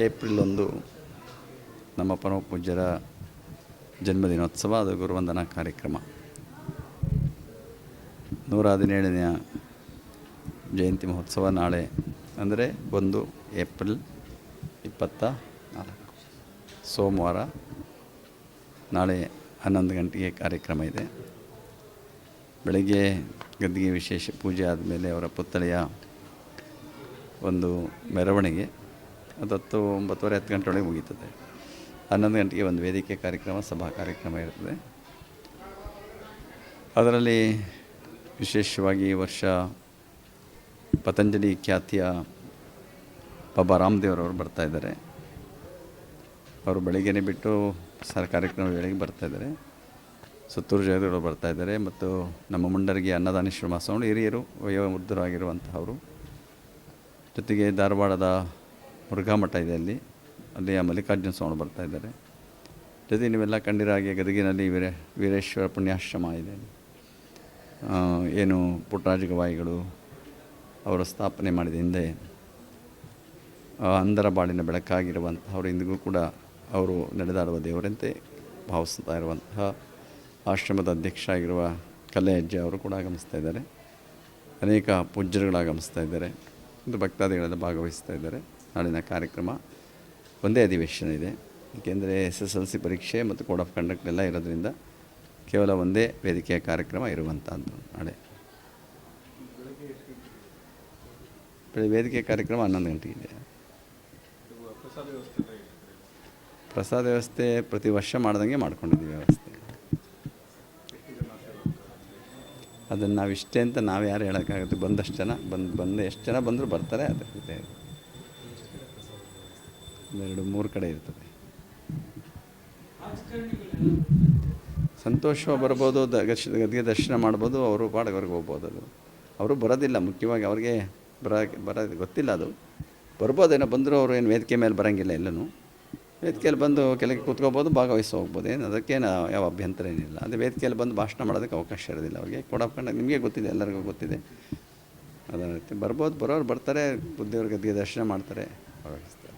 April 1 ನಮ್ಮ ಪರಮ ಪೂಜ್ಯರ ಜನ್ಮದಿನೋತ್ಸವ, ಅದು ಗುರುವಂದನಾ ಕಾರ್ಯಕ್ರಮ. 117ನೇ ಜಯಂತಿ ಮಹೋತ್ಸವ ನಾಳೆ, ಅಂದರೆ 1 ಏಪ್ರಿಲ್ 24 ಸೋಮವಾರ. ನಾಳೆ 11 ಗಂಟೆಗೆ ಕಾರ್ಯಕ್ರಮ ಇದೆ. ಬೆಳಗ್ಗೆ ಗದ್ದಿಗೆ ವಿಶೇಷ ಪೂಜೆ ಆದಮೇಲೆ ಅವರ ಪುತ್ಥಳಿಯ ಒಂದು ಮೆರವಣಿಗೆ, ಅದು 9:30 10 ಗಂಟೆ ಒಳಗೆ ಮುಗೀತದೆ. 11 ಗಂಟೆಗೆ ಒಂದು ವೇದಿಕೆ ಕಾರ್ಯಕ್ರಮ, ಸಭಾ ಕಾರ್ಯಕ್ರಮ ಇರ್ತದೆ. ಅದರಲ್ಲಿ ವಿಶೇಷವಾಗಿ ಈ ವರ್ಷ ಪತಂಜಲಿ ಖ್ಯಾತಿಯ ಬಾಬಾ ರಾಮದೇವ್ರವರು ಬರ್ತಾಯಿದ್ದಾರೆ. ಅವರು ಬೆಳಗ್ಗೆನೇ ಬಿಟ್ಟು ಕಾರ್ಯಕ್ರಮ ವೇಳೆಗೆ ಬರ್ತಾಯಿದ್ದಾರೆ. ಸುತ್ತೂರು ಜಯದೇವರು ಬರ್ತಾಯಿದ್ದಾರೆ. ಮತ್ತು ನಮ್ಮ ಮುಂಡರಗಿ ಅನ್ನದಾನೇಶ್ವರ ಮಾಸ್ವಾಮಿ ಹಿರಿಯರು, ವಯೋವೃದ್ಧರಾಗಿರುವಂಥವರು. ಜೊತೆಗೆ ಧಾರವಾಡದ ಮುರುಘಾ ಮಠ ಇದೆ, ಅಲ್ಲಿಯ ಮಲ್ಲಿಕಾರ್ಜುನ ಸ್ವಾಮಿ ಬರ್ತಾಯಿದ್ದಾರೆ. ಜೊತೆಗೆ ನೀವೆಲ್ಲ ಕಂಡಿರೋ ಹಾಗೆ ಗದಗಿನಲ್ಲಿ ವೀರೇಶ್ವರ ಪುಣ್ಯಾಶ್ರಮ ಇದೆ. ಏನು ಪುಟ್ಟರಾಜ ಗವಾಯಿಗಳು ಅವರು ಸ್ಥಾಪನೆ ಮಾಡಿದ ಹಿಂದೆ ಅಂಧರ ಬಾಳಿನ ಬೆಳಕಾಗಿರುವಂಥವ್ರು, ಇಂದಿಗೂ ಕೂಡ ಅವರು ನಡೆದಾಡುವ ದೇವರಂತೆ ಭಾವಿಸ್ತಾ ಇರುವಂತಹ ಆಶ್ರಮದ ಅಧ್ಯಕ್ಷ ಆಗಿರುವ ಕಲ್ಲೆಯಜ್ಜ ಅವರು ಕೂಡ ಆಗಮಿಸ್ತಾ ಇದ್ದಾರೆ. ಅನೇಕ ಪೂಜ್ಯರುಗಳು ಆಗಮಿಸ್ತಾ ಇದ್ದಾರೆ. ಒಂದು ಭಕ್ತಾದಿಗಳೆಲ್ಲ ಭಾಗವಹಿಸ್ತಾ ಇದ್ದಾರೆ. ನಾಳಿನ ಕಾರ್ಯಕ್ರಮ ಒಂದೇ ಅಧಿವೇಶನ ಇದೆ, ಏಕೆಂದರೆ SSLC ಪರೀಕ್ಷೆ ಮತ್ತು ಕೋಡ್ ಆಫ್ ಕಂಡಕ್ಟ್ ಎಲ್ಲ ಇರೋದ್ರಿಂದ ಕೇವಲ ಒಂದೇ ವೇದಿಕೆಯ ಕಾರ್ಯಕ್ರಮ ಇರುವಂಥದ್ದು. ನಾಳೆ ವೇದಿಕೆ ಕಾರ್ಯಕ್ರಮ 11 ಗಂಟೆಗೆ ಇದೆ. ಪ್ರಸಾದ ವ್ಯವಸ್ಥೆ ಪ್ರತಿ ವರ್ಷ ಮಾಡ್ದಂಗೆ ಮಾಡ್ಕೊಂಡಿದ್ದೀವಿ ವ್ಯವಸ್ಥೆ. ಅದನ್ನು ನಾವು ಇಷ್ಟೇ ಅಂತ ನಾವು ಯಾರು ಹೇಳೋಕ್ಕಾಗುತ್ತೆ. ಬಂದಷ್ಟು ಜನ ಬಂದು ಎಷ್ಟು ಜನ ಬಂದರೂ ಬರ್ತಾರೆ. ಅದಕ್ಕೆ 2-3 ಕಡೆ ಇರ್ತದೆ. ಸಂತೋಷವಾಗಿ ಬರ್ಬೋದು, ಗದ್ಗೆ ದರ್ಶನ ಮಾಡ್ಬೋದು, ಅವರು ಪಾಡಗವ್ರಿಗೆ ಹೋಗ್ಬೋದು. ಅವರು ಬರೋದಿಲ್ಲ, ಮುಖ್ಯವಾಗಿ ಅವ್ರಿಗೆ ಬರೋದು ಗೊತ್ತಿಲ್ಲ. ಅದು ಬರ್ಬೋದೇನೋ, ಬಂದರೂ ಅವರು ಏನು ವೇದಿಕೆ ಮೇಲೆ ಬರೋಂಗಿಲ್ಲ. ಎಲ್ಲೂ ವೇದಿಕೆಯಲ್ಲಿ ಬಂದು ಕೆಳಗೆ ಕೂತ್ಕೋಬೋದು, ಭಾಗವಹಿಸಿ ಹೋಗ್ಬೋದು. ಏನು ಅದಕ್ಕೇನು ಯಾವ ಅಭ್ಯಂತರ ಏನಿಲ್ಲ. ಅದೇ ವೇದಿಕೆಯಲ್ಲಿ ಬಂದು ಭಾಷಣ ಮಾಡೋದಕ್ಕೆ ಅವಕಾಶ ಇರೋದಿಲ್ಲ ಅವ್ರಿಗೆ. ಕೊಡಾಕೊಂಡು ನಿಮಗೆ ಗೊತ್ತಿದೆ, ಎಲ್ಲರಿಗೂ ಗೊತ್ತಿದೆ. ಅದೇ ರೀತಿ ಬರ್ಬೋದು, ಬರೋರು ಬರ್ತಾರೆ, ಬುದ್ಧಿಯವ್ರ ಗದ್ಗೆ ದರ್ಶನ ಮಾಡ್ತಾರೆ, ಭಾಗವಹಿಸ್ತಾರೆ.